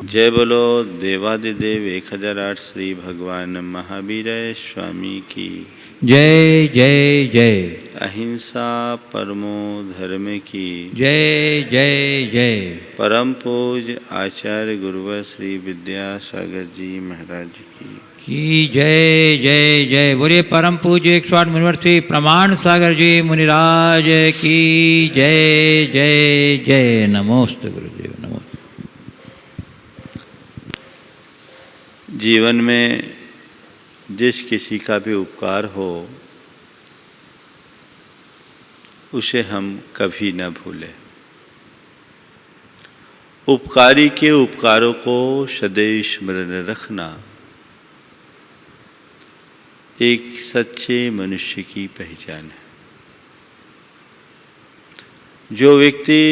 जय बोलो देवादिदेव 1008 श्री भगवान महावीर स्वामी की जय जय जय। अहिंसा परमो धर्म की जय जय जय। परम पूज्य आचार्य गुरुवर श्री विद्यासागर जी महाराज की जय जय जय। बोलिए परम पूज्य 108 मुनिवर श्री प्रमाण सागर जी मुनिराज की जय जय जय। नमोस्तु गुरुदेव नमो। जीवन में जिस किसी का भी उपकार हो उसे हम कभी न भूलें। उपकारी के उपकारों को सदैव स्मरण रखना एक सच्चे मनुष्य की पहचान है। जो व्यक्ति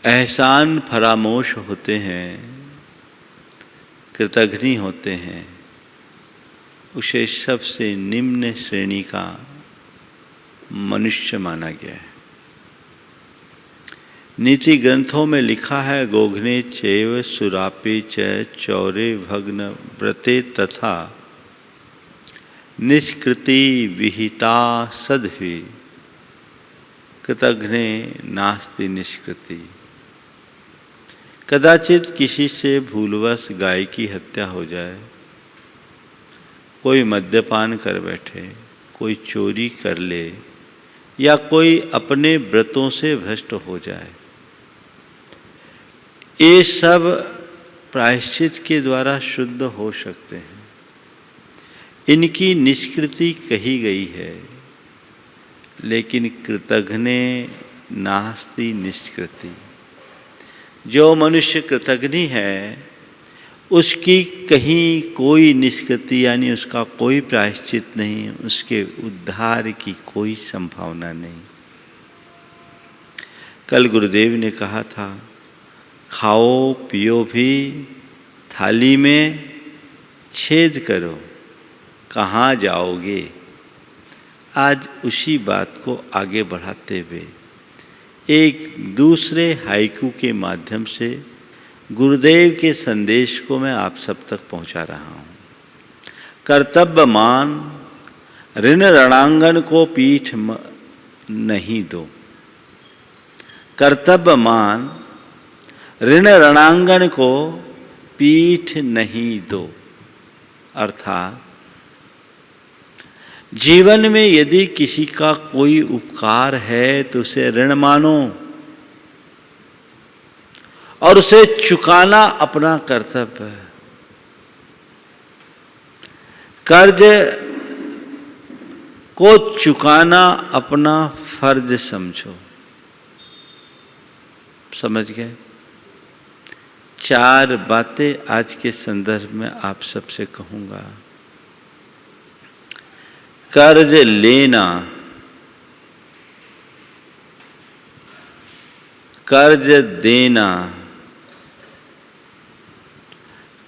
एहसान फरामोश होते हैं, कृतघ्नी होते हैं, उसे सबसे निम्न श्रेणी का मनुष्य माना गया है। नीति ग्रंथों में लिखा है, गोघ्ने चैव सुरापे च चौरे भग्न व्रते तथा निष्कृति विहिता सद्भि कृतघ्ने नास्ति निष्कृति। कदाचित किसी से भूलवश गाय की हत्या हो जाए, कोई मद्यपान कर बैठे, कोई चोरी कर ले या कोई अपने व्रतों से भ्रष्ट हो जाए, ये सब प्रायश्चित के द्वारा शुद्ध हो सकते हैं। इनकी निष्कृति कही गई है, लेकिन कृतघ्ने नास्ति निष्कृति। जो मनुष्य कृतघ्नी है उसकी कहीं कोई निष्कृति यानी उसका कोई प्रायश्चित नहीं, उसके उद्धार की कोई संभावना नहीं। कल गुरुदेव ने कहा था, खाओ पियो भी थाली में छेद करो, कहाँ जाओगे। आज उसी बात को आगे बढ़ाते हुए एक दूसरे हाइकू के माध्यम से गुरुदेव के संदेश को मैं आप सब तक पहुंचा रहा हूं। कर्तव्यमान ऋण रणांगन को पीठ नहीं दो। कर्तव्यमान ऋण रणांगन को पीठ नहीं दो। अर्थात जीवन में यदि किसी का कोई उपकार है तो उसे ऋण मानो और उसे चुकाना अपना कर्तव्य है। कर्ज को चुकाना अपना फर्ज समझो। समझ गए? 4 बातें आज के संदर्भ में आप सबसे कहूंगा। कर्ज लेना, कर्ज देना,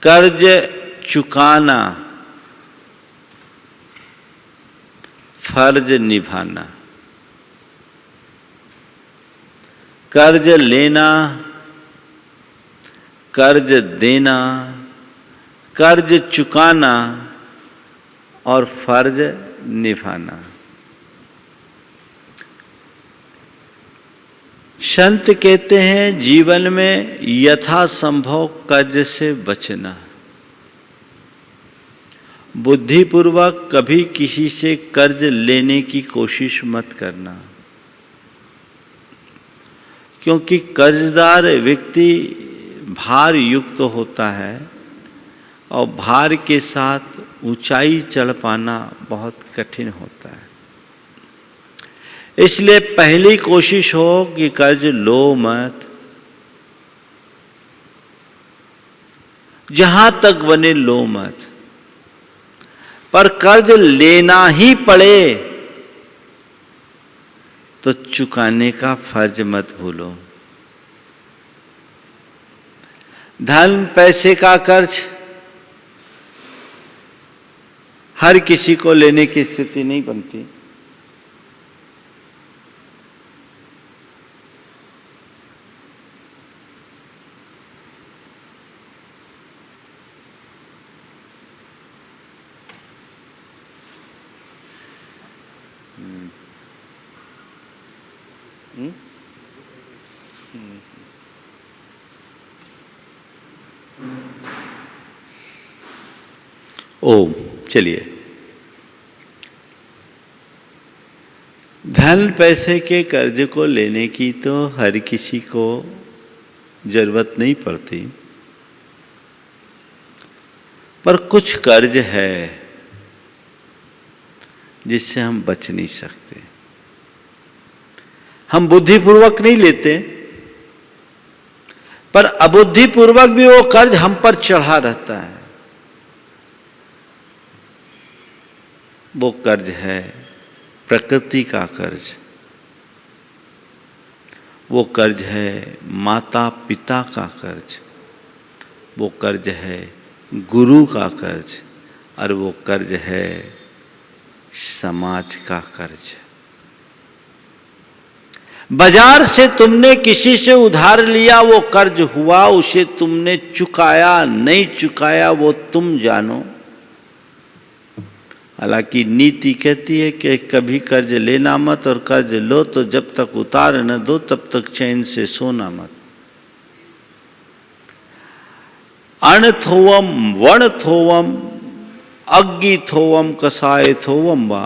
कर्ज चुकाना, फर्ज निभाना। कर्ज लेना, कर्ज देना, कर्ज चुकाना और फर्ज निभाना। संत कहते हैं जीवन में यथासंभव कर्ज से बचना। बुद्धिपूर्वक कभी किसी से कर्ज लेने की कोशिश मत करना, क्योंकि कर्जदार व्यक्ति भार युक्त होता है और भार के साथ ऊंचाई चढ़ पाना बहुत कठिन होता है। इसलिए पहली कोशिश हो कि कर्ज लो मत, जहां तक बने लो मत। पर कर्ज लेना ही पड़े तो चुकाने का फर्ज मत भूलो। धन पैसे का कर्ज हर किसी को लेने की स्थिति नहीं बनती। ओम। चलिए, धन पैसे के कर्ज को लेने की तो हर किसी को जरूरत नहीं पड़ती, पर कुछ कर्ज है जिससे हम बच नहीं सकते। हम बुद्धिपूर्वक नहीं लेते, पर अबुद्धिपूर्वक भी वो कर्ज हम पर चढ़ा रहता है। वो कर्ज है प्रकृति का कर्ज, वो कर्ज है माता पिता का कर्ज, वो कर्ज है गुरु का कर्ज, और वो कर्ज है समाज का कर्ज। बाजार से तुमने किसी से उधार लिया, वो कर्ज हुआ, उसे तुमने चुकाया नहीं चुकाया वो तुम जानो। हालांकि नीति कहती है कि कभी कर्ज लेना मत, और कर्ज लो तो जब तक उतार न दो तब तक चैन से सोना मत। अणथोवम वणथोवम अग्गिथोवम कसायथोवम वा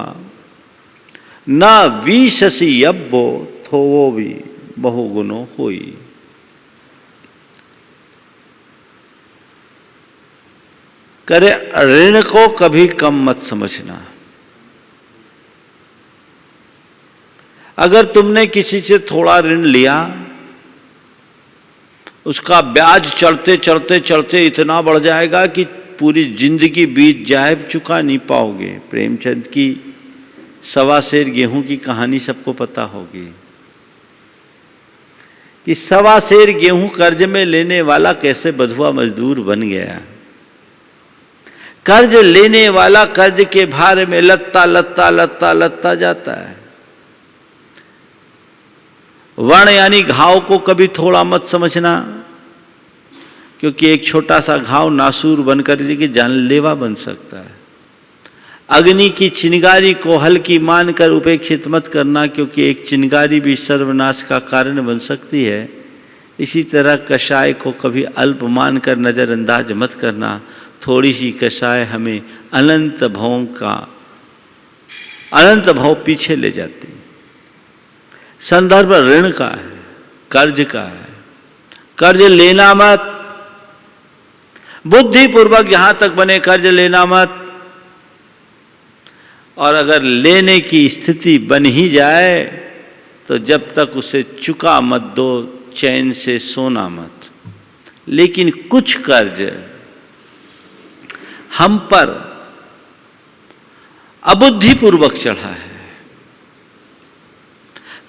न विशसि यब्बो थोवो भी बहुगुणो होई। करे ऋण को कभी कम मत समझना। अगर तुमने किसी से थोड़ा ऋण लिया, उसका ब्याज चढ़ते चढ़ते चढ़ते इतना बढ़ जाएगा कि पूरी जिंदगी बीत जाए, चुका नहीं पाओगे। प्रेमचंद की 1.25 सेर गेहूं की कहानी सबको पता होगी कि 1.25 सेर गेहूं कर्ज में लेने वाला कैसे बधुआ मजदूर बन गया। कर्ज लेने वाला कर्ज के भार में लत्ता लत्ता लत्ता लत्ता जाता है। वर्ण यानी घाव को कभी थोड़ा मत समझना, क्योंकि एक छोटा सा घाव नासूर बनकर के जानलेवा बन सकता है। अग्नि की चिंगारी को हल्की मानकर उपेक्षित मत करना, क्योंकि एक चिंगारी भी सर्वनाश का कारण बन सकती है। इसी तरह कषाय को कभी अल्प मानकर नजरअंदाज मत करना। थोड़ी सी कषाय हमें अनंत भाव पीछे ले जाती। संदर्भ ऋण का है, कर्ज का है। कर्ज लेना मत, बुद्धिपूर्वक जहां तक बने कर्ज लेना मत। और अगर लेने की स्थिति बन ही जाए तो जब तक उसे चुका मत दो, चैन से सोना मत। लेकिन कुछ कर्ज हम पर अबुद्धिपूर्वक चढ़ा है।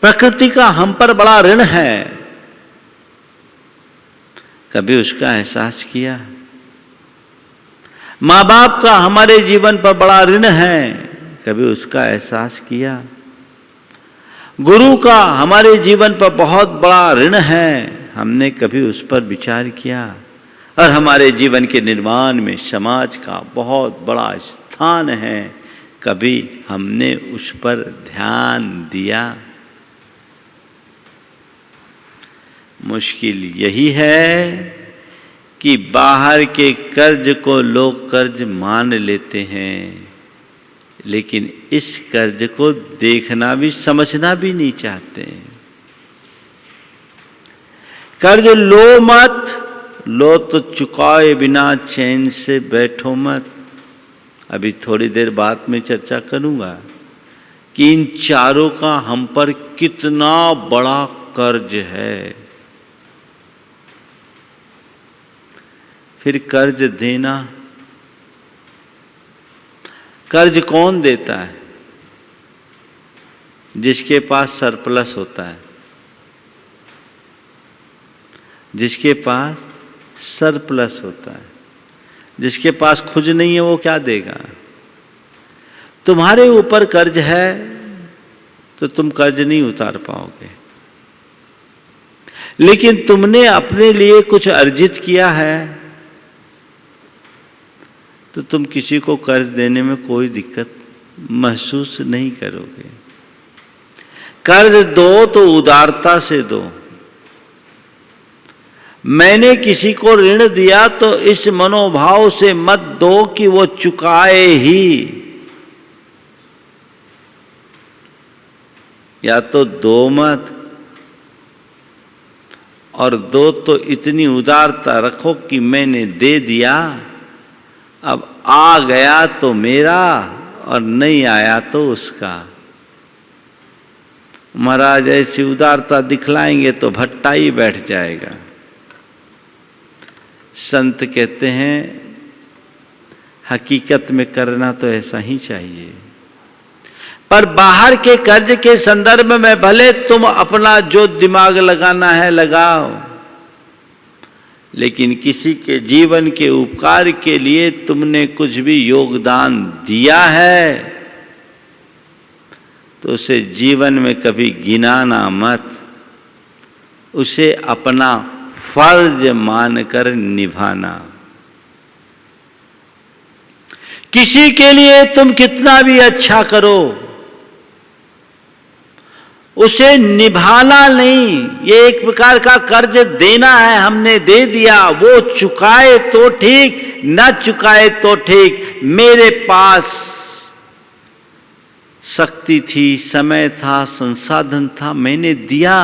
प्रकृति का हम पर बड़ा ऋण है, कभी उसका एहसास किया? माँ बाप का हमारे जीवन पर बड़ा ऋण है, कभी उसका एहसास किया? गुरु का हमारे जीवन पर बहुत बड़ा ऋण है, हमने कभी उस पर विचार किया? और हमारे जीवन के निर्माण में समाज का बहुत बड़ा स्थान है, कभी हमने उस पर ध्यान दिया? मुश्किल यही है कि बाहर के कर्ज को लोग कर्ज मान लेते हैं, लेकिन इस कर्ज को देखना भी समझना भी नहीं चाहते। कर्ज लो मत, लो तो चुकाए बिना चैन से बैठो मत। अभी थोड़ी देर बाद में चर्चा करूंगा कि इन चारों का हम पर कितना बड़ा कर्ज है। फिर कर्ज देना, कर्ज कौन देता है? जिसके पास सरप्लस होता है। जिसके पास सरप्लस होता है, जिसके पास खुद नहीं है वो क्या देगा? तुम्हारे ऊपर कर्ज है तो तुम कर्ज नहीं उतार पाओगे, लेकिन तुमने अपने लिए कुछ अर्जित किया है तो तुम किसी को कर्ज देने में कोई दिक्कत महसूस नहीं करोगे। कर्ज दो तो उदारता से दो। मैंने किसी को ऋण दिया तो इस मनोभाव से मत दो कि वो चुकाए ही, या तो दो मत, और दो तो इतनी उदारता रखो कि मैंने दे दिया, अब आ गया तो मेरा और नहीं आया तो उसका। महाराज ऐसी उदारता दिखलाएंगे तो भट्टा ही बैठ जाएगा। संत कहते हैं हकीकत में करना तो ऐसा ही चाहिए, पर बाहर के कर्ज के संदर्भ में भले तुम अपना जो दिमाग लगाना है लगाओ, लेकिन किसी के जीवन के उपकार के लिए तुमने कुछ भी योगदान दिया है तो उसे जीवन में कभी गिनाना मत, उसे अपना फर्ज मानकर निभाना। किसी के लिए तुम कितना भी अच्छा करो, उसे निभाना नहीं। ये एक प्रकार का कर्ज देना है, हमने दे दिया, वो चुकाए तो ठीक, न चुकाए तो ठीक। मेरे पास शक्ति थी, समय था, संसाधन था, मैंने दिया।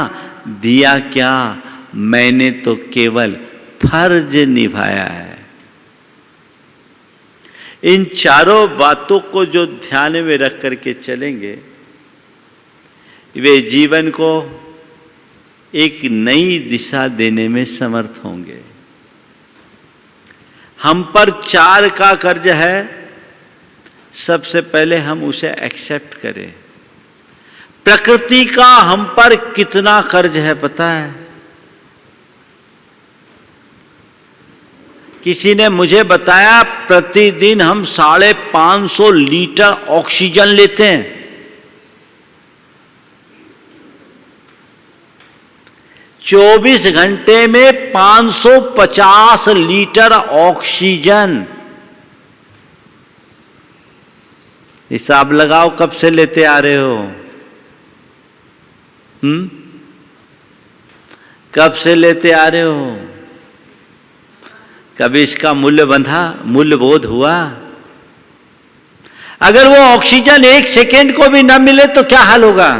दिया क्या? मैंने तो केवल फर्ज निभाया है। इन चारों बातों को जो ध्यान में रख करके चलेंगे, वे जीवन को एक नई दिशा देने में समर्थ होंगे। हम पर 4 का कर्ज है, सबसे पहले हम उसे एक्सेप्ट करें। प्रकृति का हम पर कितना कर्ज है पता है? किसी ने मुझे बताया प्रतिदिन हम 550 लीटर ऑक्सीजन लेते हैं। 24 घंटे में 550 लीटर ऑक्सीजन। हिसाब लगाओ कब से लेते आ रहे हो? कब से लेते आ रहे हो? कभी इसका मूल्य बंधा, मूल्य बोध हुआ? अगर वो ऑक्सीजन 1 सेकेंड को भी न मिले तो क्या हाल होगा?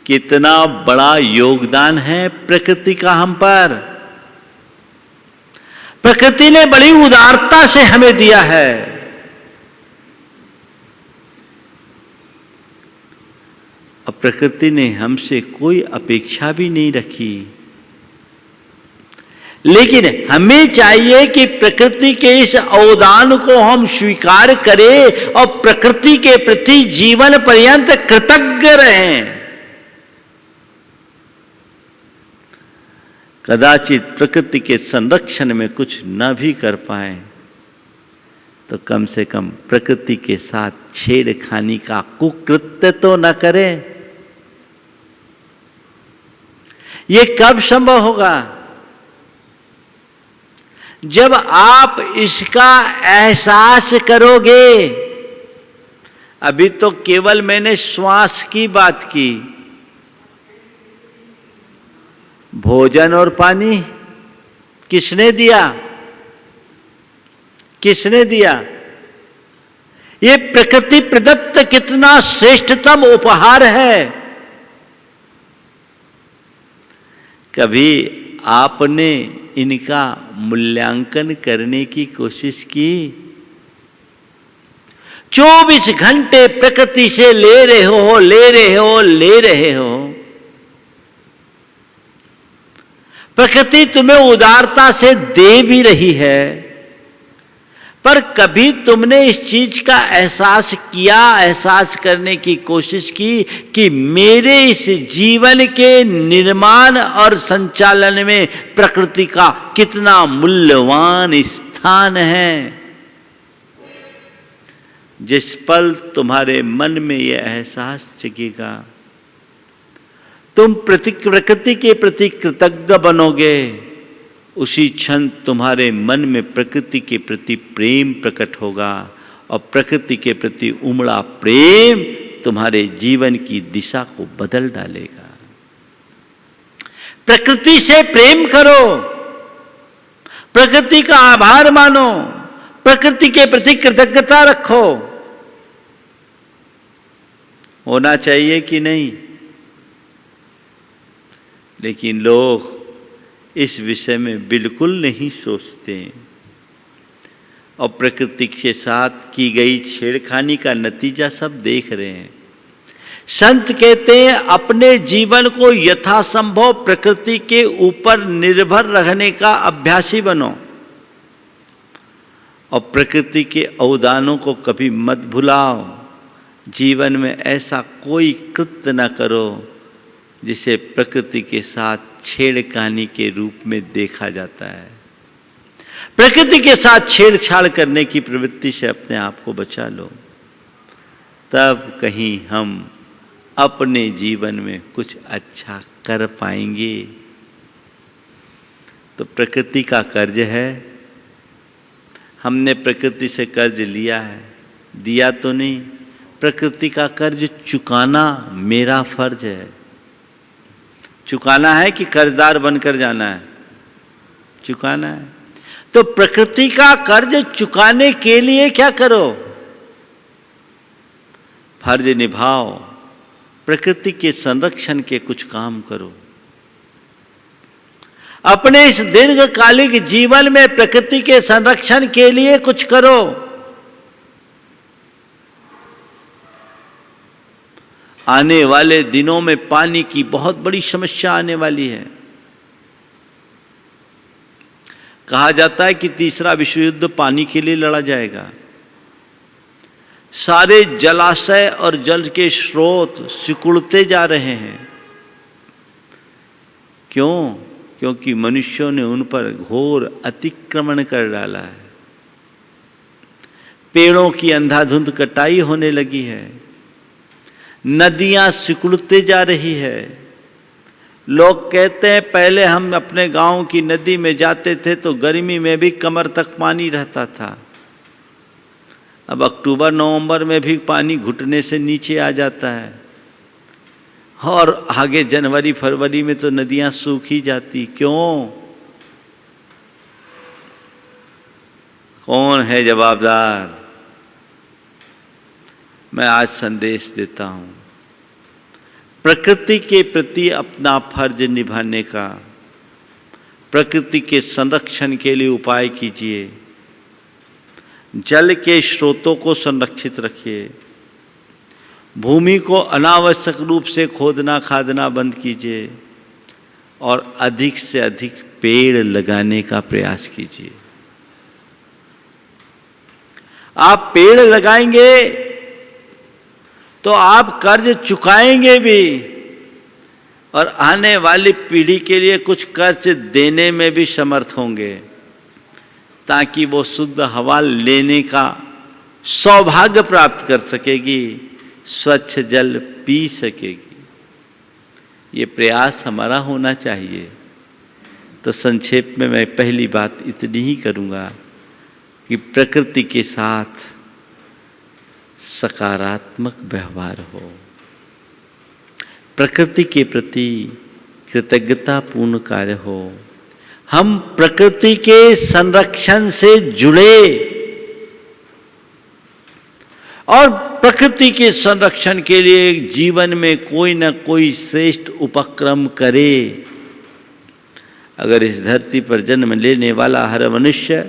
कितना बड़ा योगदान है प्रकृति का हम पर। प्रकृति ने बड़ी उदारता से हमें दिया है। अब प्रकृति ने हमसे कोई अपेक्षा भी नहीं रखी, लेकिन हमें चाहिए कि प्रकृति के इस अवदान को हम स्वीकार करें और प्रकृति के प्रति जीवन पर्यंत कृतज्ञ रहें। कदाचित प्रकृति के संरक्षण में कुछ न भी कर पाए तो कम से कम प्रकृति के साथ छेड़खानी का कुकृत्य तो न करें। ये कब संभव होगा? जब आप इसका एहसास करोगे। अभी तो केवल मैंने श्वास की बात की, भोजन और पानी किसने दिया? किसने दिया? ये प्रकृति प्रदत्त कितना श्रेष्ठतम उपहार है। कभी आपने इनका मूल्यांकन करने की कोशिश की? 24 घंटे प्रकृति से ले रहे हो, ले रहे हो, ले रहे हो। प्रकृति तुम्हें उदारता से दे भी रही है, पर कभी तुमने इस चीज का एहसास किया, एहसास करने की कोशिश की कि मेरे इस जीवन के निर्माण और संचालन में प्रकृति का कितना मूल्यवान स्थान है। जिस पल तुम्हारे मन में यह एहसास जगेगा, तुम प्रकृति के प्रति कृतज्ञ बनोगे। उसी क्षण तुम्हारे मन में प्रकृति के प्रति प्रेम प्रकट होगा और प्रकृति के प्रति उमड़ा प्रेम तुम्हारे जीवन की दिशा को बदल डालेगा। प्रकृति से प्रेम करो, प्रकृति का आभार मानो, प्रकृति के प्रति कृतज्ञता रखो। होना चाहिए कि नहीं? लेकिन लोग इस विषय में बिल्कुल नहीं सोचते और प्रकृति के साथ की गई छेड़खानी का नतीजा सब देख रहे हैं। संत कहते हैं अपने जीवन को यथासंभव प्रकृति के ऊपर निर्भर रहने का अभ्यासी बनो और प्रकृति के अवदानों को कभी मत भुलाओ। जीवन में ऐसा कोई कृत्य न करो जिसे प्रकृति के साथ छेड़खानी के रूप में देखा जाता है। प्रकृति के साथ छेड़छाड़ करने की प्रवृत्ति से अपने आप को बचा लो, तब कहीं हम अपने जीवन में कुछ अच्छा कर पाएंगे। तो प्रकृति का कर्ज है, हमने प्रकृति से कर्ज लिया है, दिया तो नहीं। प्रकृति का कर्ज चुकाना मेरा फर्ज है। चुकाना है कि कर्जदार बनकर जाना है? चुकाना है। तो प्रकृति का कर्ज चुकाने के लिए क्या करो? फर्ज निभाओ, प्रकृति के संरक्षण के कुछ काम करो। अपने इस दीर्घकालिक जीवन में प्रकृति के संरक्षण के लिए कुछ करो। आने वाले दिनों में पानी की बहुत बड़ी समस्या आने वाली है। कहा जाता है कि तीसरा विश्व युद्ध पानी के लिए लड़ा जाएगा। सारे जलाशय और जल के स्रोत सिकुड़ते जा रहे हैं। क्यों? क्योंकि मनुष्यों ने उन पर घोर अतिक्रमण कर डाला है। पेड़ों की अंधाधुंध कटाई होने लगी है, नदियां सिकुड़ते जा रही है। लोग कहते हैं पहले हम अपने गांव की नदी में जाते थे तो गर्मी में भी कमर तक पानी रहता था। अब अक्टूबर नवंबर में भी पानी घुटने से नीचे आ जाता है और आगे जनवरी फरवरी में तो नदियां सूखी जाती। क्यों? कौन है जवाबदार? मैं आज संदेश देता हूं, प्रकृति के प्रति अपना फर्ज निभाने का, प्रकृति के संरक्षण के लिए उपाय कीजिए। जल के स्रोतों को संरक्षित रखिए, भूमि को अनावश्यक रूप से खोदना खादना बंद कीजिए और अधिक से अधिक पेड़ लगाने का प्रयास कीजिए। आप पेड़ लगाएंगे तो आप कर्ज चुकाएंगे भी और आने वाली पीढ़ी के लिए कुछ कर्ज देने में भी समर्थ होंगे, ताकि वो शुद्ध हवा लेने का सौभाग्य प्राप्त कर सकेगी, स्वच्छ जल पी सकेगी। ये प्रयास हमारा होना चाहिए। तो संक्षेप में मैं पहली बात इतनी ही करूँगा कि प्रकृति के साथ सकारात्मक व्यवहार हो, प्रकृति के प्रति कृतज्ञतापूर्ण कार्य हो, हम प्रकृति के संरक्षण से जुड़े और प्रकृति के संरक्षण के लिए जीवन में कोई न कोई श्रेष्ठ उपक्रम करे। अगर इस धरती पर जन्म लेने वाला हर मनुष्य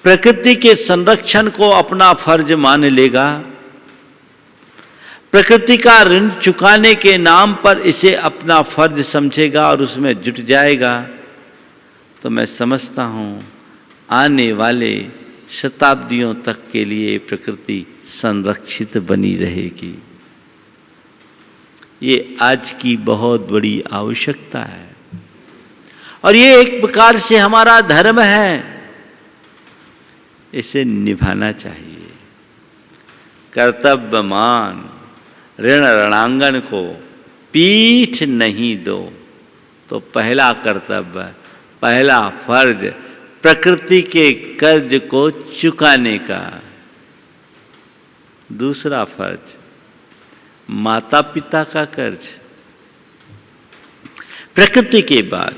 प्रकृति के संरक्षण को अपना फर्ज मान लेगा, प्रकृति का ऋण चुकाने के नाम पर इसे अपना फर्ज समझेगा और उसमें जुट जाएगा, तो मैं समझता हूँ आने वाले शताब्दियों तक के लिए प्रकृति संरक्षित बनी रहेगी। ये आज की बहुत बड़ी आवश्यकता है और ये एक प्रकार से हमारा धर्म है, इसे निभाना चाहिए। कर्तव्यमान ऋण रणांगन को पीठ नहीं दो, तो पहला कर्तव्य, पहला फर्ज प्रकृति के कर्ज को चुकाने का। दूसरा फर्ज माता पिता का कर्ज। प्रकृति के बाद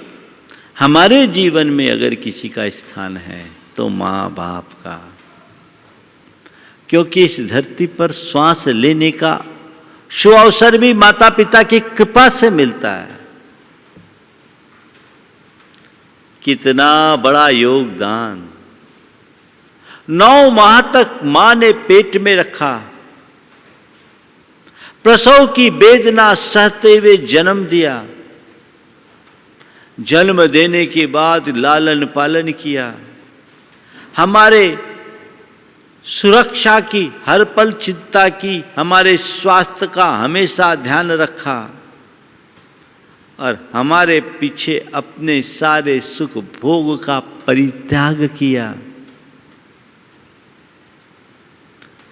हमारे जीवन में अगर किसी का स्थान है तो माँ बाप का, क्योंकि इस धरती पर श्वास लेने का शुभ अवसर भी माता पिता की कृपा से मिलता है। कितना बड़ा योगदान। 9 माह तक मां ने पेट में रखा, प्रसव की वेदना सहते हुए जन्म दिया, जन्म देने के बाद लालन पालन किया, हमारे सुरक्षा की हर पल चिंता की, हमारे स्वास्थ्य का हमेशा ध्यान रखा और हमारे पीछे अपने सारे सुख भोग का परित्याग किया।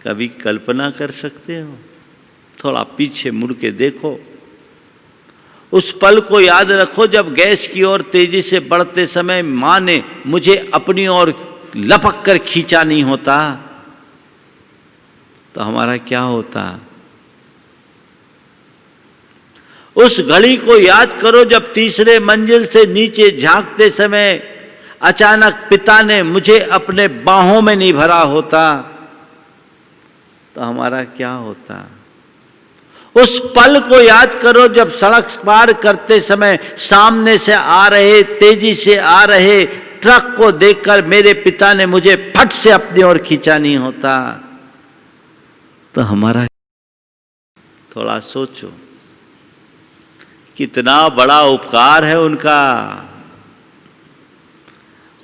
कभी कल्पना कर सकते हो? थोड़ा पीछे मुड़ के देखो, उस पल को याद रखो जब गैस की ओर तेजी से बढ़ते समय मां ने मुझे अपनी ओर लपक कर खींचा नहीं होता तो हमारा क्या होता। उस घड़ी को याद करो जब तीसरे मंजिल से नीचे झांकते समय अचानक पिता ने मुझे अपने बाहों में नहीं भरा होता तो हमारा क्या होता। उस पल को याद करो जब सड़क पार करते समय सामने से आ रहे, तेजी से आ रहे ट्रक को देखकर मेरे पिता ने मुझे फट से अपनी ओर खींचा नहीं होता तो हमारा। थोड़ा सोचो कितना बड़ा उपकार है उनका।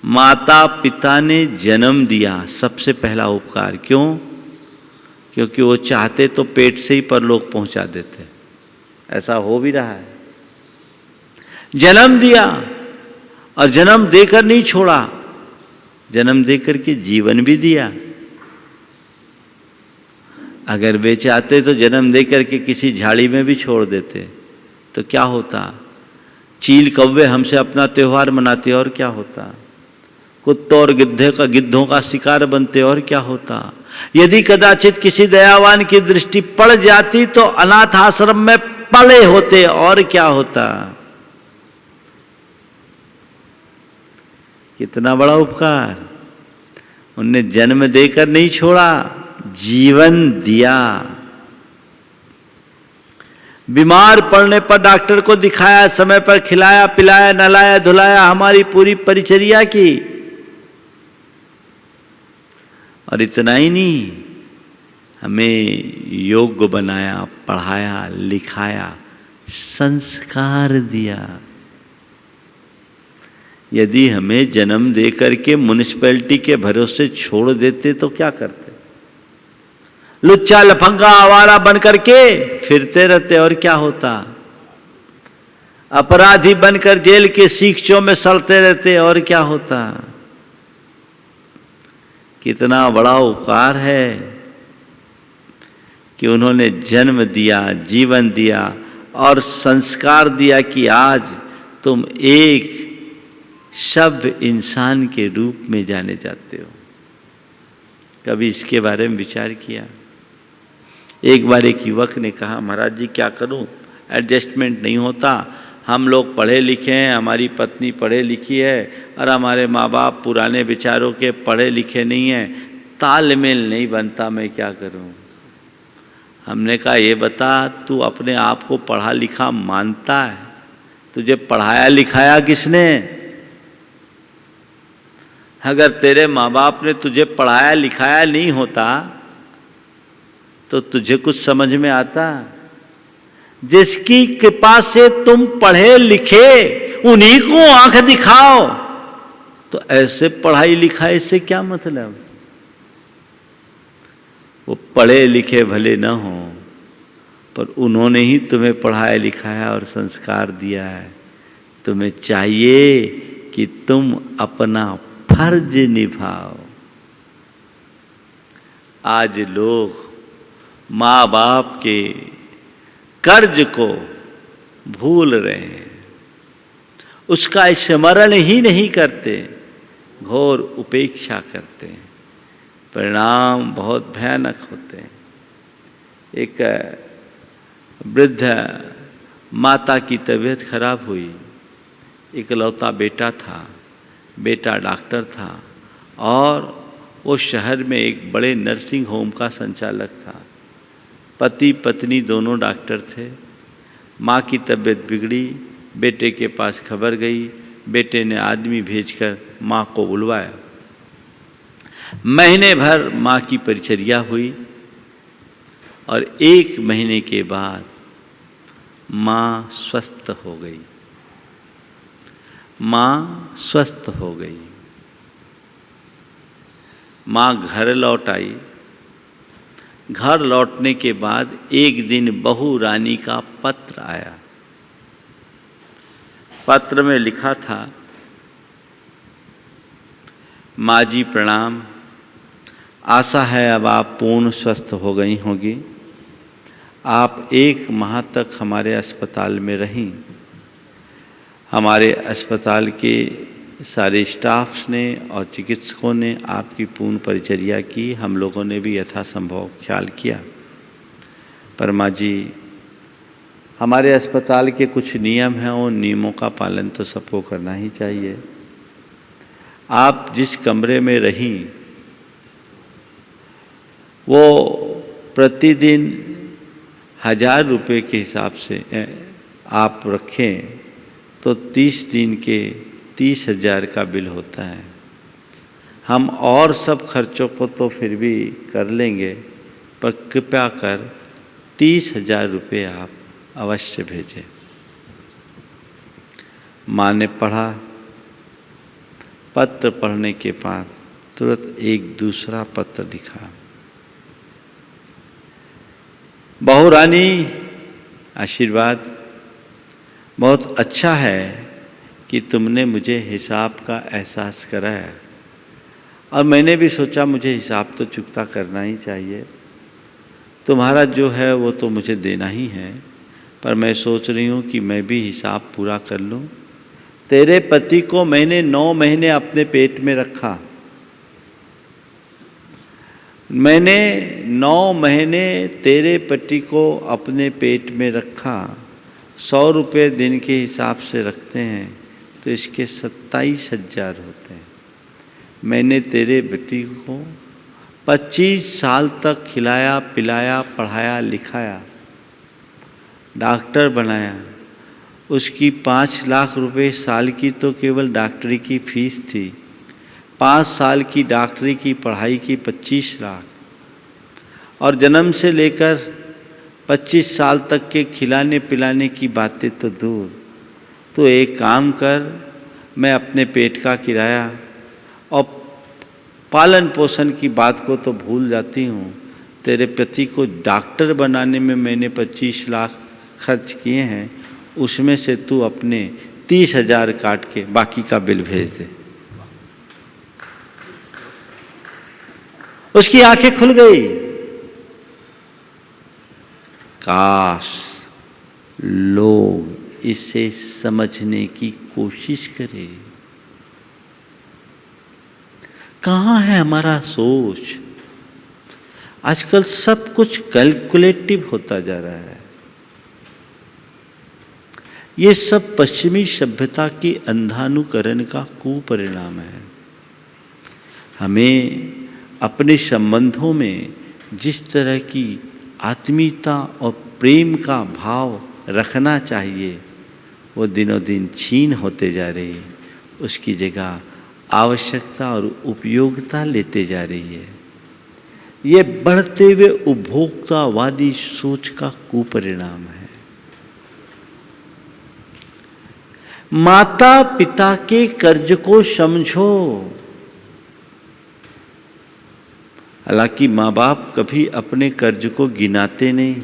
माता पिता ने जन्म दिया, सबसे पहला उपकार। क्यों? क्योंकि वो चाहते तो पेट से ही परलोक पहुंचा देते, ऐसा हो भी रहा है। जन्म दिया और जन्म देकर नहीं छोड़ा, जन्म देकर के जीवन भी दिया। अगर वे चाहते तो जन्म देकर के किसी झाड़ी में भी छोड़ देते तो क्या होता। चील कौवे हमसे अपना त्योहार मनाते और क्या होता। कुत्तों और गिद्धों का शिकार बनते और क्या होता। यदि कदाचित किसी दयावान की दृष्टि पड़ जाती तो अनाथ आश्रम में पले होते और क्या होता। कितना बड़ा उपकार। उनने जन्म देकर नहीं छोड़ा, जीवन दिया। बीमार पड़ने पर डॉक्टर को दिखाया, समय पर खिलाया पिलाया, नहलाया धुलाया, हमारी पूरी परिचर्या की। और इतना ही नहीं, हमें योग्य बनाया, पढ़ाया लिखाया, संस्कार दिया। यदि हमें जन्म दे करके म्युनिसिपैलिटी के भरोसे छोड़ देते तो क्या करते। लुच्चा लफंगा आवारा बन करके फिरते रहते और क्या होता। अपराधी बनकर जेल के सीखचों में सड़ते रहते और क्या होता। कितना बड़ा उपकार है कि उन्होंने जन्म दिया, जीवन दिया और संस्कार दिया कि आज तुम एक सभ्य इंसान के रूप में जाने जाते हो। कभी इसके बारे में विचार किया। एक बार एक युवक ने कहा, महाराज जी क्या करूं, एडजस्टमेंट नहीं होता। हम लोग पढ़े लिखे हैं, हमारी पत्नी पढ़े लिखी है और हमारे माँ बाप पुराने विचारों के पढ़े लिखे नहीं हैं, तालमेल नहीं बनता, मैं क्या करूं। हमने कहा ये बता, तू अपने आप को पढ़ा लिखा मानता है? तुझे पढ़ाया लिखाया किसने? अगर तेरे माँ बाप ने तुझे पढ़ाया लिखाया नहीं होता तो तुझे कुछ समझ में आता? जिसकी कृपा से तुम पढ़े लिखे उन्हीं को आंख दिखाओ, तो ऐसे पढ़ाई लिखाई से क्या मतलब। वो पढ़े लिखे भले न हो पर उन्होंने ही तुम्हें पढ़ाया लिखाया और संस्कार दिया है। तुम्हें चाहिए कि तुम अपना फर्ज निभाओ। आज लोग माँ बाप के कर्ज को भूल रहे हैं, उसका स्मरण ही नहीं करते, घोर उपेक्षा करते हैं। परिणाम बहुत भयानक होते हैं। एक वृद्ध माता की तबीयत खराब हुई। इकलौता बेटा था, बेटा डॉक्टर था और वो शहर में एक बड़े नर्सिंग होम का संचालक था। पति पत्नी दोनों डॉक्टर थे। माँ की तबीयत बिगड़ी, बेटे के पास खबर गई, बेटे ने आदमी भेजकर माँ को बुलवाया। महीने भर माँ की परिचर्या हुई और 1 महीने के बाद माँ स्वस्थ हो गई। माँ स्वस्थ हो गई। माँ घर लौट आई। घर लौटने के बाद एक दिन बहू रानी का पत्र आया। पत्र में लिखा था, माँ जी प्रणाम, आशा है अब आप पूर्ण स्वस्थ हो गई होंगी। आप 1 माह तक हमारे अस्पताल में रहीं। हमारे अस्पताल के सारे स्टाफ्स ने और चिकित्सकों ने आपकी पूर्ण परिचर्या की। हम लोगों ने भी यथासंभव ख्याल किया। पर माँ जी, हमारे अस्पताल के कुछ नियम हैं, उन नियमों का पालन तो सबको करना ही चाहिए। आप जिस कमरे में रहीं वो प्रतिदिन 1000 रुपये के हिसाब से आप रखें तो 30 दिन के 30,000 का बिल होता है। हम और सब खर्चों को तो फिर भी कर लेंगे, पर कृपया कर 30,000 रुपये आप अवश्य भेजें। माँ ने पढ़ा। पत्र पढ़ने के बाद तुरंत एक दूसरा पत्र लिखा, बहू रानी आशीर्वाद, बहुत अच्छा है कि तुमने मुझे हिसाब का एहसास कराया और मैंने भी सोचा मुझे हिसाब तो चुकता करना ही चाहिए। तुम्हारा जो है वो तो मुझे देना ही है, पर मैं सोच रही हूँ कि मैं भी हिसाब पूरा कर लूँ। तेरे पति को मैंने 9 महीने अपने पेट में रखा। मैंने 9 महीने तेरे पति को अपने पेट में रखा। 100 रुपये दिन के हिसाब से रखते हैं तो इसके 27,000 होते हैं। मैंने तेरे बेटी को 25 साल तक खिलाया पिलाया, पढ़ाया लिखाया, डॉक्टर बनाया। उसकी 5 लाख रुपए साल की तो केवल डॉक्टरी की फीस थी। 5 साल की डॉक्टरी की पढ़ाई की 25 लाख और जन्म से लेकर 25 साल तक के खिलाने पिलाने की बातें तो दूर। तो एक काम कर, मैं अपने पेट का किराया और पालन पोषण की बात को तो भूल जाती हूँ। तेरे पति को डॉक्टर बनाने में मैंने 25 लाख खर्च किए हैं, उसमें से तू अपने 30,000 काट के बाकी का बिल भेज दे। उसकी आंखें खुल गई। काश लोग इसे समझने की कोशिश करें। कहाँ है हमारा सोच? आजकल सब कुछ कैलकुलेटिव होता जा रहा है। ये सब पश्चिमी सभ्यता के अंधानुकरण का कुपरिणाम है। हमें अपने संबंधों में जिस तरह की आत्मीयता और प्रेम का भाव रखना चाहिए वो दिनों दिन क्षीण होते जा रही है। उसकी जगह आवश्यकता और उपयोगिता लेते जा रही है। ये बढ़ते हुए उपभोक्तावादी सोच का कुपरिणाम है। माता पिता के कर्ज को समझो। हालांकि माँ बाप कभी अपने कर्ज को गिनाते नहीं,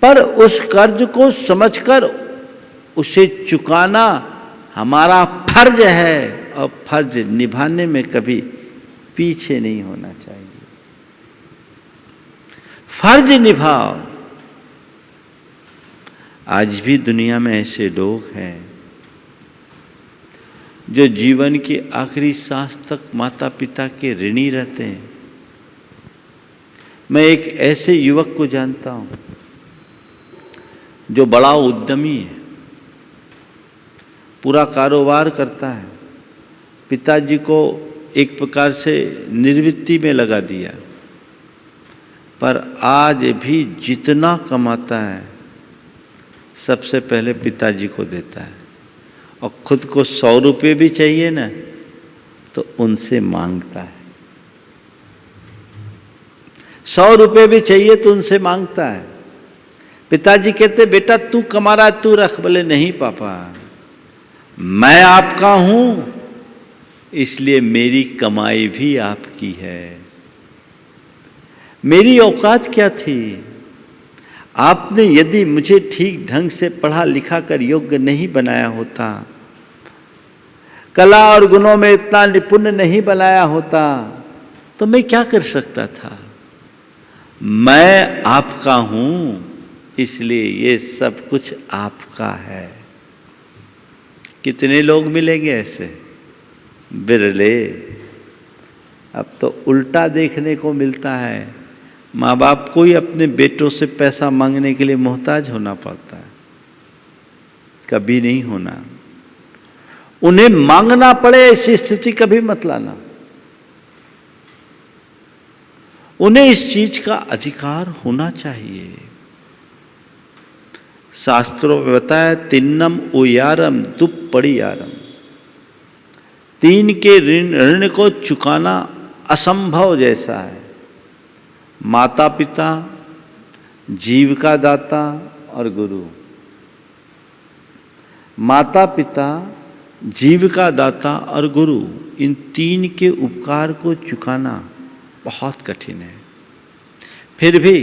पर उस कर्ज को समझकर उसे चुकाना हमारा फर्ज है और फर्ज निभाने में कभी पीछे नहीं होना चाहिए। फर्ज निभाओ। आज भी दुनिया में ऐसे लोग हैं जो जीवन के आखिरी सांस तक माता पिता के ऋणी रहते हैं। मैं एक ऐसे युवक को जानता हूं जो बड़ा उद्यमी है, पूरा कारोबार करता है, पिताजी को एक प्रकार से निर्वृत्ति में लगा दिया, पर आज भी जितना कमाता है सबसे पहले पिताजी को देता है, और खुद को 100 रुपये भी चाहिए ना तो उनसे मांगता है। 100 रुपये भी चाहिए तो उनसे मांगता है। पिताजी कहते बेटा तू कमा रहा है, तू रख। बोले नहीं पापा, मैं आपका हूं, इसलिए मेरी कमाई भी आपकी है। मेरी औकात क्या थी? आपने यदि मुझे ठीक ढंग से पढ़ा लिखा कर योग्य नहीं बनाया होता, कला और गुणों में इतना निपुण नहीं बनाया होता, तो मैं क्या कर सकता था? मैं आपका हूं, इसलिए ये सब कुछ आपका है। कितने लोग मिलेंगे ऐसे? बिरले। अब तो उल्टा देखने को मिलता है, माँ बाप को ही अपने बेटों से पैसा मांगने के लिए मोहताज होना पड़ता है। कभी नहीं होना। उन्हें मांगना पड़े ऐसी स्थिति कभी मत लाना। उन्हें इस चीज का अधिकार होना चाहिए। शास्त्रों में बताया तिन्नम उयारम दुप्पड़ियारम, 3 के ऋण को चुकाना असंभव जैसा है। माता पिता, जीविका दाता और गुरु। माता पिता, जीविका दाता और गुरु, इन 3 के उपकार को चुकाना बहुत कठिन है। फिर भी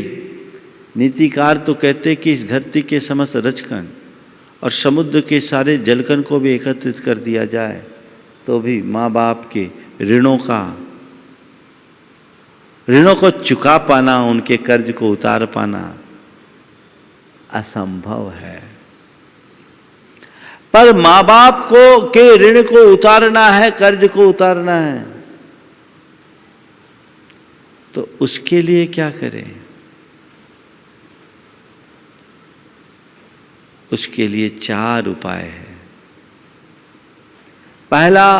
नीतिकार तो कहते कि इस धरती के समस्त रजकण और समुद्र के सारे जलकण को भी एकत्रित कर दिया जाए तो भी माँ बाप के ऋणों को चुका पाना, उनके कर्ज को उतार पाना असंभव है। पर माँ बाप के ऋण को उतारना है, कर्ज को उतारना है, तो उसके लिए क्या करें? उसके लिए 4 उपाय है। पहला,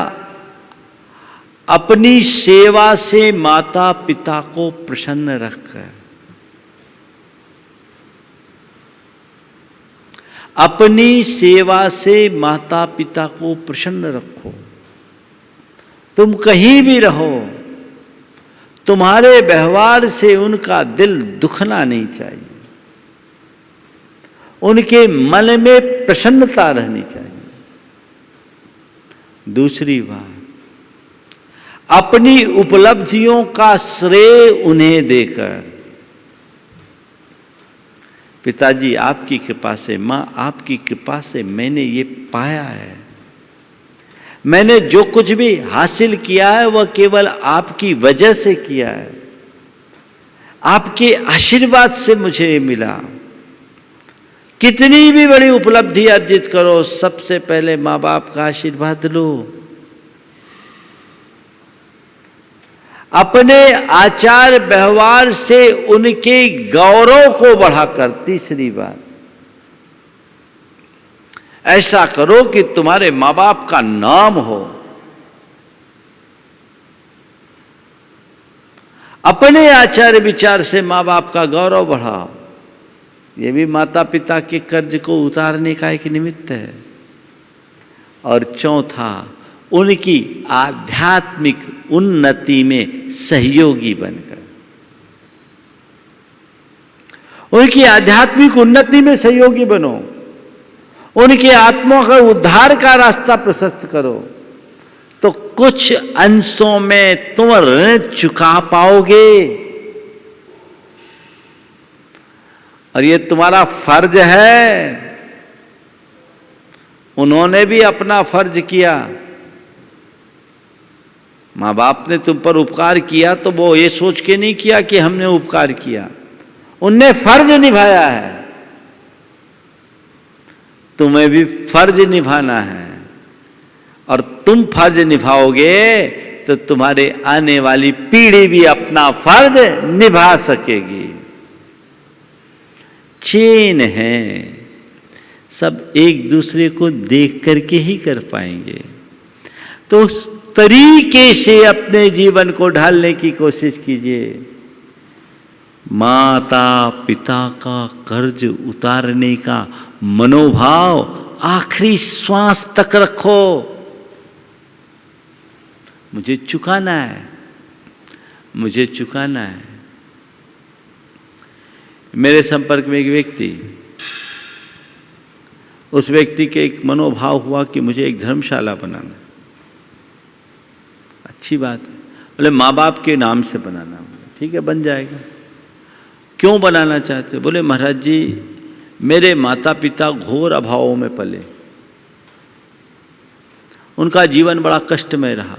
अपनी सेवा से माता पिता को प्रसन्न रखकर, अपनी सेवा से माता पिता को प्रसन्न रखो। तुम कहीं भी रहो, तुम्हारे व्यवहार से उनका दिल दुखना नहीं चाहिए, उनके मन में प्रसन्नता रहनी चाहिए। दूसरी बात, अपनी उपलब्धियों का श्रेय उन्हें देकर, पिताजी आपकी कृपा से, मां आपकी कृपा से मैंने ये पाया है, मैंने जो कुछ भी हासिल किया है वह केवल आपकी वजह से किया है, आपके आशीर्वाद से मुझे मिला। कितनी भी बड़ी उपलब्धि अर्जित करो, सबसे पहले माँ बाप का आशीर्वाद लो। अपने आचार व्यवहार से उनके गौरव को बढ़ाकर, तीसरी बात, ऐसा करो कि तुम्हारे माँ बाप का नाम हो। अपने आचार विचार से माँ बाप का गौरव बढ़ाओ। ये भी माता पिता के कर्ज को उतारने का एक निमित्त है। और चौथा, उनकी आध्यात्मिक उन्नति में सहयोगी बनकर, उनकी आध्यात्मिक उन्नति में सहयोगी बनो, उनके आत्मा का उद्धार का रास्ता प्रशस्त करो, तो कुछ अंशों में तुम ऋण चुका पाओगे। और ये तुम्हारा फर्ज है। उन्होंने भी अपना फर्ज किया। माँ बाप ने तुम पर उपकार किया तो वो ये सोच के नहीं किया कि हमने उपकार किया, उनने फर्ज निभाया है। तुम्हें भी फर्ज निभाना है, और तुम फर्ज निभाओगे तो तुम्हारे आने वाली पीढ़ी भी अपना फर्ज निभा सकेगी। चेन है, सब एक दूसरे को देख करके ही कर पाएंगे। तो उस तरीके से अपने जीवन को ढालने की कोशिश कीजिए। माता पिता का कर्ज उतारने का मनोभाव आखिरी श्वास तक रखो। मुझे चुकाना है, मुझे चुकाना है। मेरे संपर्क में एक व्यक्ति, उस व्यक्ति के एक मनोभाव हुआ कि मुझे एक धर्मशाला बनाना। अच्छी बात है, बोले माँ बाप के नाम से बनाना। ठीक है, बन जाएगा। क्यों बनाना चाहते? बोले महाराज जी, मेरे माता पिता घोर अभावों में पले, उनका जीवन बड़ा कष्टमय रहा,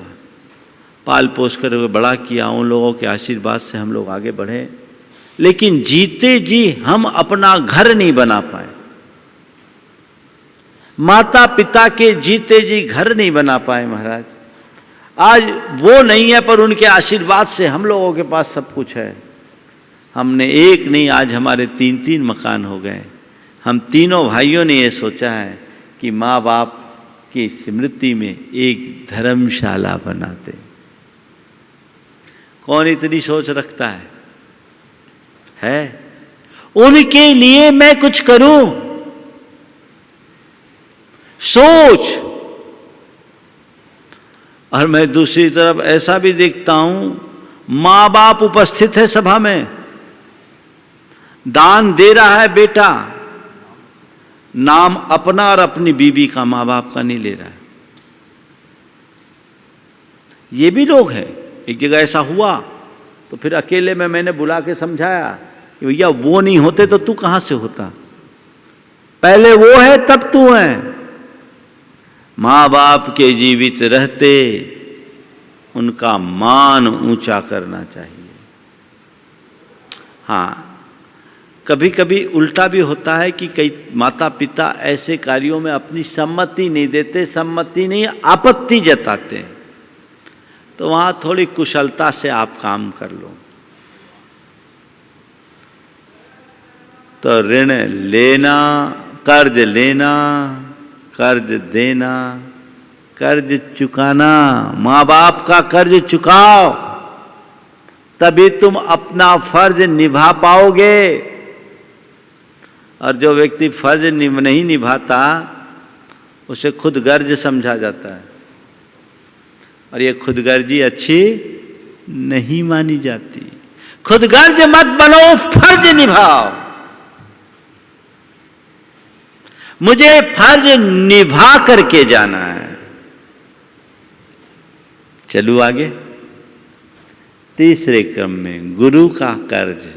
पाल पोस कर बड़ा किया, उन लोगों के आशीर्वाद से हम लोग आगे बढ़े, लेकिन जीते जी हम अपना घर नहीं बना पाए। माता पिता के जीते जी घर नहीं बना पाए महाराज। आज वो नहीं है, पर उनके आशीर्वाद से हम लोगों के पास सब कुछ है। हमने एक नहीं, आज हमारे 3-3 मकान हो गए। हम तीनों भाइयों ने ये सोचा है कि माँ बाप की स्मृति में एक धर्मशाला बनाते। कौन इतनी सोच रखता है? उनके लिए मैं कुछ करूं, सोच। और मैं दूसरी तरफ ऐसा भी देखता हूं, मां बाप उपस्थित है सभा में, दान दे रहा है बेटा, नाम अपना और अपनी बीबी का, मां बाप का नहीं ले रहा है। ये भी लोग हैं। एक जगह ऐसा हुआ तो फिर अकेले में मैंने बुला के समझाया कि भैया वो नहीं होते तो तू कहां से होता, पहले वो है तब तू है। मां बाप के जीवित रहते उनका मान ऊंचा करना चाहिए। हाँ, कभी कभी उल्टा भी होता है कि कई माता पिता ऐसे कार्यों में अपनी सम्मति नहीं देते, सम्मति नहीं आपत्ति जताते हैं, तो वहां थोड़ी कुशलता से आप काम कर लो। तो ऋण लेना, कर्ज लेना, कर्ज देना, कर्ज चुकाना, माँ बाप का कर्ज चुकाओ, तभी तुम अपना फर्ज निभा पाओगे। और जो व्यक्ति फर्ज नहीं निभाता, उसे खुदगर्ज समझा जाता है, और ये खुदगर्जी अच्छी नहीं मानी जाती। खुदगर्ज मत बनो, फर्ज निभाओ। मुझे फर्ज निभा करके जाना है। चलू आगे। तीसरे क्रम में गुरु का कर्ज।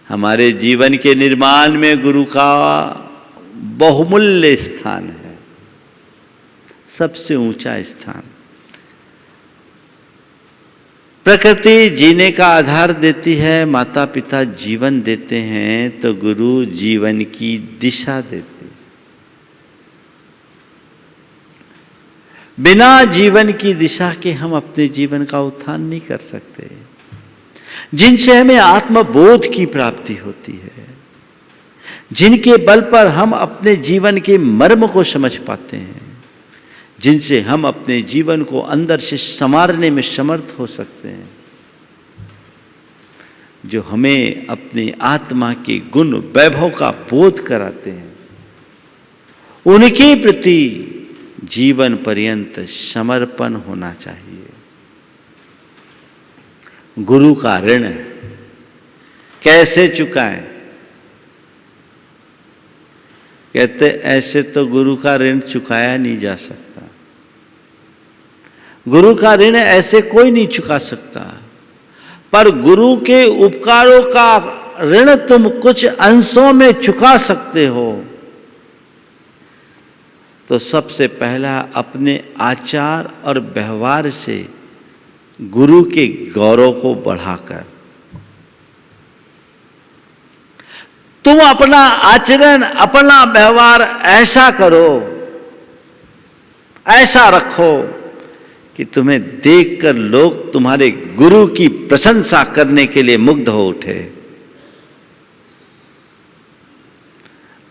हमारे जीवन के निर्माण में गुरु का बहुमूल्य स्थान है, सबसे ऊंचा स्थान। प्रकृति जीने का आधार देती है, माता पिता जीवन देते हैं, तो गुरु जीवन की दिशा देते। बिना जीवन की दिशा के हम अपने जीवन का उत्थान नहीं कर सकते, जिनसे हमें आत्मबोध की प्राप्ति होती है, जिनके बल पर हम अपने जीवन के मर्म को समझ पाते हैं, जिनसे हम अपने जीवन को अंदर से संवारने में समर्थ हो सकते हैं, जो हमें अपने आत्मा के गुण वैभव का बोध कराते हैं, उनके प्रति जीवन पर्यंत समर्पण होना चाहिए। गुरु का ऋण कैसे चुकाएं? कहते ऐसे तो गुरु का ऋण चुकाया नहीं जा सकता। गुरु का ऋण ऐसे कोई नहीं चुका सकता, पर गुरु के उपकारों का ऋण तुम कुछ अंशों में चुका सकते हो। तो सबसे पहला अपने आचार और व्यवहार से गुरु के गौरव को बढ़ाकर तुम अपना आचरण, अपना व्यवहार ऐसा करो ऐसा रखो कि तुम्हें देखकर लोग तुम्हारे गुरु की प्रशंसा करने के लिए मुग्ध हो उठे।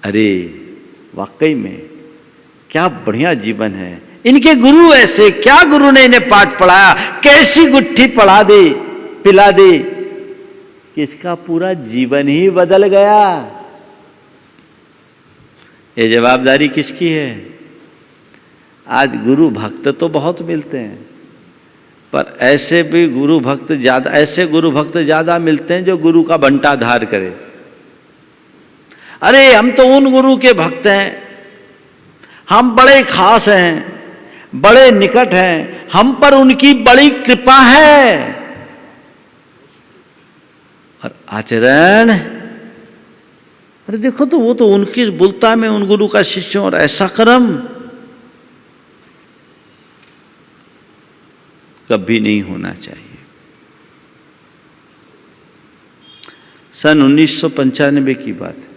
अरे वाकई में क्या बढ़िया जीवन है। इनके गुरु ऐसे, क्या गुरु ने इन्हें पाठ पढ़ाया, कैसी गुट्ठी पढ़ा दी, पिला दी कि इसका पूरा जीवन ही बदल गया। ये जवाबदारी किसकी है? आज गुरु भक्त तो बहुत मिलते हैं, पर ऐसे भी गुरु भक्त ज्यादा, ऐसे गुरु भक्त ज्यादा मिलते हैं जो गुरु का बंटाधार करे। अरे हम तो उन गुरु के भक्त हैं, हम बड़े खास हैं, बड़े निकट हैं, हम पर उनकी बड़ी कृपा है। और आचरण, अरे देखो तो वो तो उनकी बोलता मैं उन गुरु का शिष्य हूं और ऐसा कर्म कभी नहीं होना चाहिए। सन 1995 की बात है,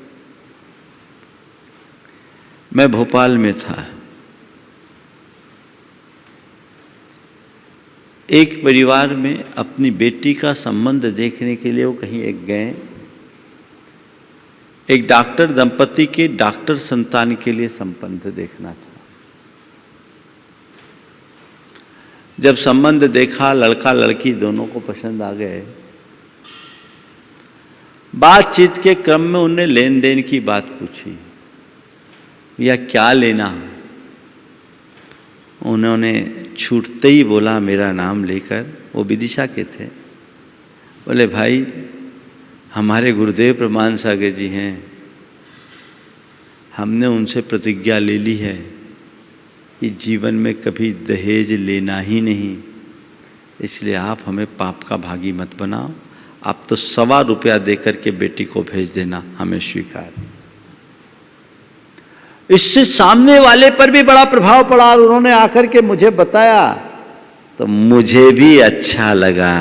मैं भोपाल में था। एक परिवार में अपनी बेटी का संबंध देखने के लिए वो कहीं एक गए। एक डॉक्टर दंपति के डॉक्टर संतान के लिए संबंध देखना था। जब संबंध देखा, लड़का लड़की दोनों को पसंद आ गए। बातचीत के क्रम में उन्हें लेन देन की बात पूछी, या क्या लेना है। उन्होंने छूटते ही बोला मेरा नाम लेकर, वो विदिशा के थे। बोले भाई हमारे गुरुदेव प्रमाण सागर जी हैं, हमने उनसे प्रतिज्ञा ले ली है कि जीवन में कभी दहेज लेना ही नहीं, इसलिए आप हमें पाप का भागी मत बनाओ। आप तो ₹1.25 देकर के बेटी को भेज देना, हमें स्वीकार। इससे सामने वाले पर भी बड़ा प्रभाव पड़ा और उन्होंने आकर के मुझे बताया तो मुझे भी अच्छा लगा।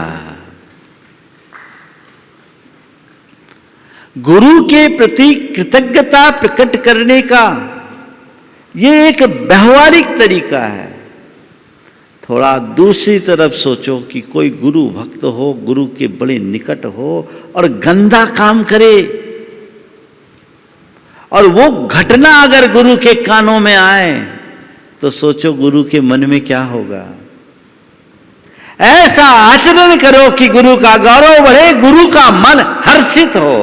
गुरु के प्रति कृतज्ञता प्रकट करने का ये एक व्यवहारिक तरीका है। थोड़ा दूसरी तरफ सोचो कि कोई गुरु भक्त हो, गुरु के बड़े निकट हो और गंदा काम करे, और वो घटना अगर गुरु के कानों में आए तो सोचो गुरु के मन में क्या होगा। ऐसा आचरण करो कि गुरु का गौरव बढ़े, गुरु का मन हर्षित हो,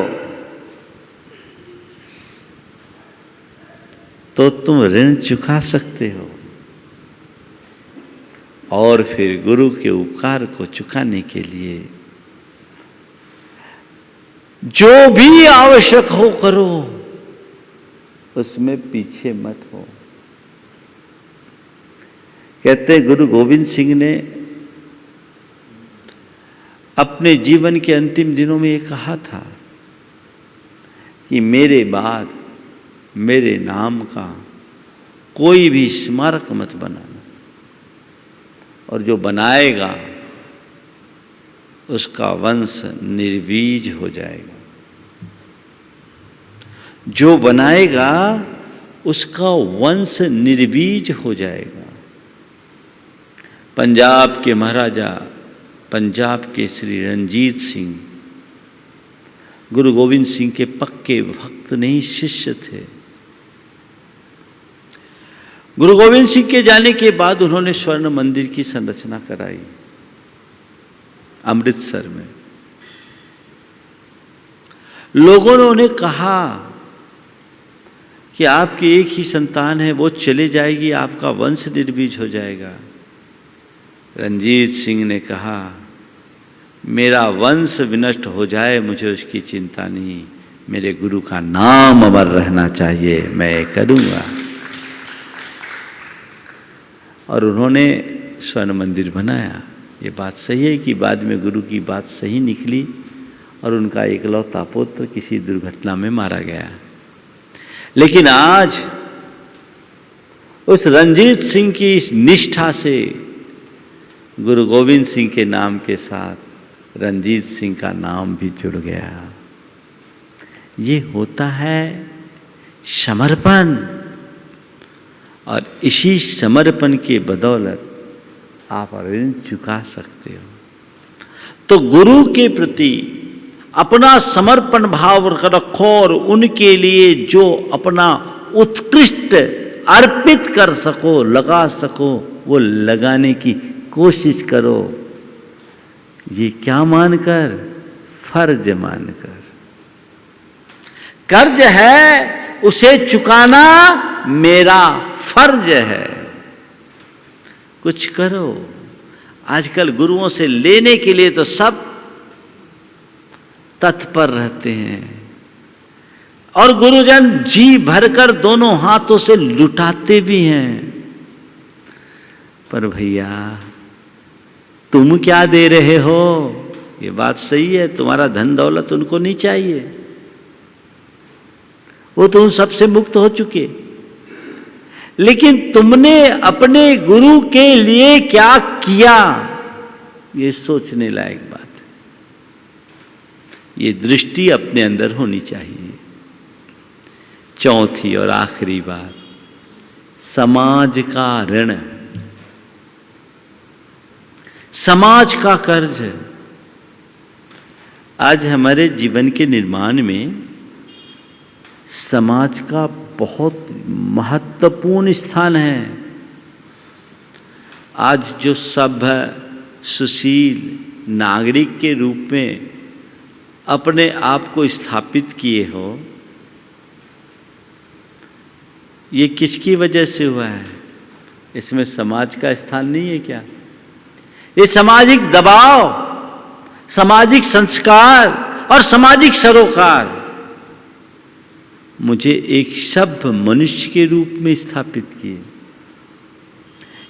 तो तुम ऋण चुका सकते हो। और फिर गुरु के उपकार को चुकाने के लिए जो भी आवश्यक हो करो, उसमें पीछे मत हो। कहते गुरु गोविंद सिंह ने अपने जीवन के अंतिम दिनों में ये कहा था कि मेरे बाद मेरे नाम का कोई भी स्मारक मत बनाना, और जो बनाएगा उसका वंश निर्वीज हो जाएगा। जो बनाएगा उसका वंश निर्वीज हो जाएगा। पंजाब के महाराजा, पंजाब के श्री रणजीत सिंह गुरु गोविंद सिंह के पक्के भक्त नहीं, शिष्य थे। गुरु गोविंद सिंह के जाने के बाद उन्होंने स्वर्ण मंदिर की संरचना कराई अमृतसर में। लोगों ने उन्हें कहा कि आपकी एक ही संतान है, वो चले जाएगी, आपका वंश निर्वीज हो जाएगा। रणजीत सिंह ने कहा मेरा वंश विनष्ट हो जाए मुझे उसकी चिंता नहीं, मेरे गुरु का नाम अमर रहना चाहिए, मैं करूँगा। और उन्होंने स्वर्ण मंदिर बनाया। ये बात सही है कि बाद में गुरु की बात सही निकली और उनका एकलौता पुत्र किसी दुर्घटना में मारा गया। लेकिन आज उस रणजीत सिंह की इस निष्ठा से गुरु गोविंद सिंह के नाम के साथ रणजीत सिंह का नाम भी जुड़ गया। ये होता है समर्पण। और इसी समर्पण के बदौलत आप ऋण चुका सकते हो। तो गुरु के प्रति अपना समर्पण भाव रखो और उनके लिए जो अपना उत्कृष्ट अर्पित कर सको, लगा सको, वो लगाने की कोशिश करो। ये क्या मानकर? फर्ज मानकर। कर्ज है, उसे चुकाना मेरा फर्ज है। कुछ करो। आजकल गुरुओं से लेने के लिए तो सब तत्पर रहते हैं और गुरुजन जी भरकर दोनों हाथों से लुटाते भी हैं। पर भैया तुम क्या दे रहे हो? ये बात सही है, तुम्हारा धन दौलत उनको नहीं चाहिए, वो तो उन सबसे मुक्त हो चुके। लेकिन तुमने अपने गुरु के लिए क्या किया, ये सोचने लायक बात है। ये दृष्टि अपने अंदर होनी चाहिए। चौथी और आखिरी बात, समाज का ऋण, समाज का कर्ज। आज हमारे जीवन के निर्माण में समाज का बहुत महत्वपूर्ण स्थान है। आज जो सभ्य सुशील नागरिक के रूप में अपने आप को स्थापित किए हो, ये किसकी वजह से हुआ है? इसमें समाज का स्थान नहीं है क्या? ये सामाजिक दबाव, सामाजिक संस्कार और सामाजिक सरोकार मुझे एक सभ्य मनुष्य के रूप में स्थापित किए।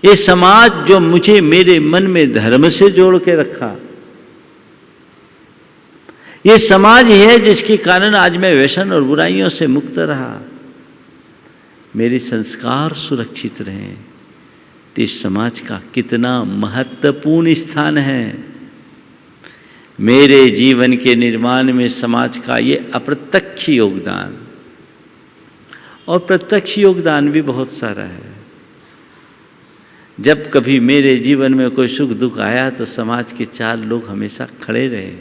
ये समाज जो मुझे मेरे मन में धर्म से जोड़ के रखा, ये समाज ही है जिसके कारण आज मैं व्यसन और बुराइयों से मुक्त रहा, मेरे संस्कार सुरक्षित रहे। तो इस समाज का कितना महत्वपूर्ण स्थान है। मेरे जीवन के निर्माण में समाज का ये अप्रत्यक्ष योगदान, और प्रत्यक्ष योगदान भी बहुत सारा है। जब कभी मेरे जीवन में कोई सुख दुख आया तो समाज के 4 लोग हमेशा खड़े रहे।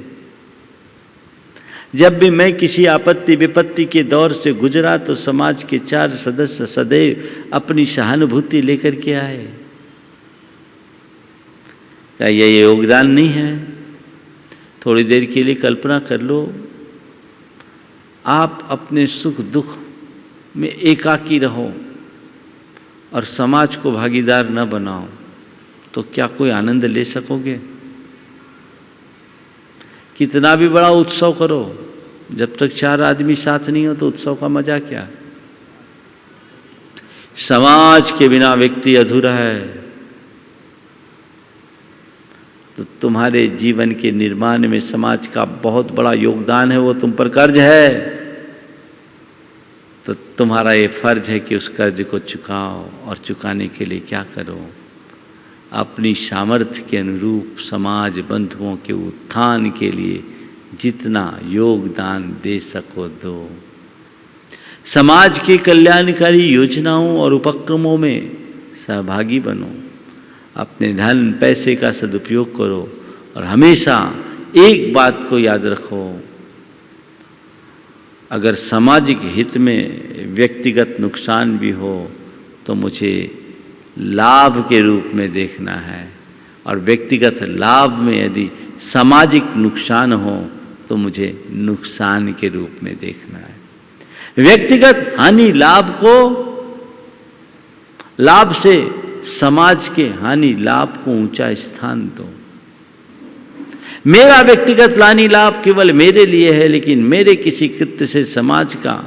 जब भी मैं किसी आपत्ति विपत्ति के दौर से गुजरा तो समाज के 4 सदस्य सदैव अपनी सहानुभूति लेकर के आए। क्या ये योगदान नहीं है? थोड़ी देर के लिए कल्पना कर लो, आप अपने सुख दुख में एकाकी रहो और समाज को भागीदार न बनाओ, तो क्या कोई आनंद ले सकोगे? कितना भी बड़ा उत्सव करो, जब तक 4 आदमी साथ नहीं हो तो उत्सव का मजा क्या? समाज के बिना व्यक्ति अधूरा है। तो तुम्हारे जीवन के निर्माण में समाज का बहुत बड़ा योगदान है, वो तुम पर कर्ज है। तो तुम्हारा ये फर्ज है कि उस कर्ज को चुकाओ, और चुकाने के लिए क्या करो? अपनी सामर्थ्य के अनुरूप समाज बंधुओं के उत्थान के लिए जितना योगदान दे सको दो। समाज के कल्याणकारी योजनाओं और उपक्रमों में सहभागी बनो। अपने धन पैसे का सदुपयोग करो, और हमेशा एक बात को याद रखो, अगर सामाजिक हित में व्यक्तिगत नुकसान भी हो तो मुझे लाभ के रूप में देखना है, और व्यक्तिगत लाभ में यदि सामाजिक नुकसान हो तो मुझे नुकसान के रूप में देखना है। व्यक्तिगत हानि लाभ को, लाभ से समाज के हानि लाभ को ऊंचा स्थान दो। मेरा व्यक्तिगत हानि लाभ केवल मेरे लिए है, लेकिन मेरे किसी कृत्य से समाज का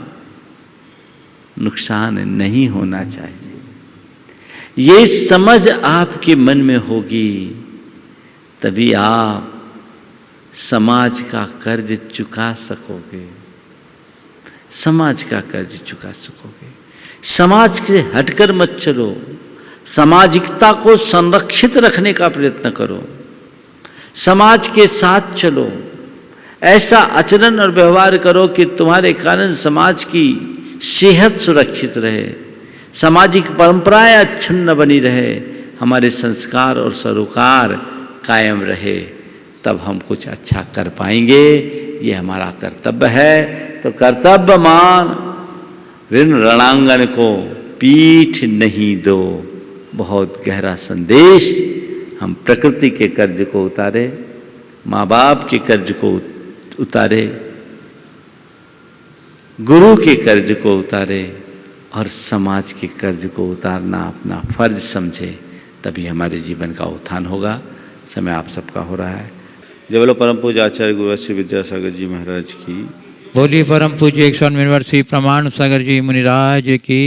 नुकसान नहीं होना चाहिए। ये समझ आपके मन में होगी, तभी आप समाज का कर्ज चुका सकोगे। समाज का कर्ज चुका सकोगे। समाज से हटकर मत चलो, सामाजिकता को संरक्षित रखने का प्रयत्न करो। समाज के साथ चलो, ऐसा आचरण और व्यवहार करो कि तुम्हारे कारण समाज की सेहत सुरक्षित रहे, सामाजिक परंपराएं अच्छुन्न बनी रहे, हमारे संस्कार और सरोकार कायम रहे, तब हम कुछ अच्छा कर पाएंगे। ये हमारा कर्तव्य है। तो कर्तव्यमान ऋण रणांगन को पीठ नहीं दो, बहुत गहरा संदेश। हम प्रकृति के कर्ज को उतारे, माँ बाप के कर्ज को उतारे, गुरु के कर्ज को उतारे और समाज के कर्ज को उतारना अपना फर्ज समझे, तभी हमारे जीवन का उत्थान होगा। समय आप सबका हो रहा है। जय बोलो परम पूज्य आचार्य गुरु श्री विद्यासागर जी महाराज की। बोलिए परम पूज्य 108 श्री प्रमाण सागर जी मुनिराज की।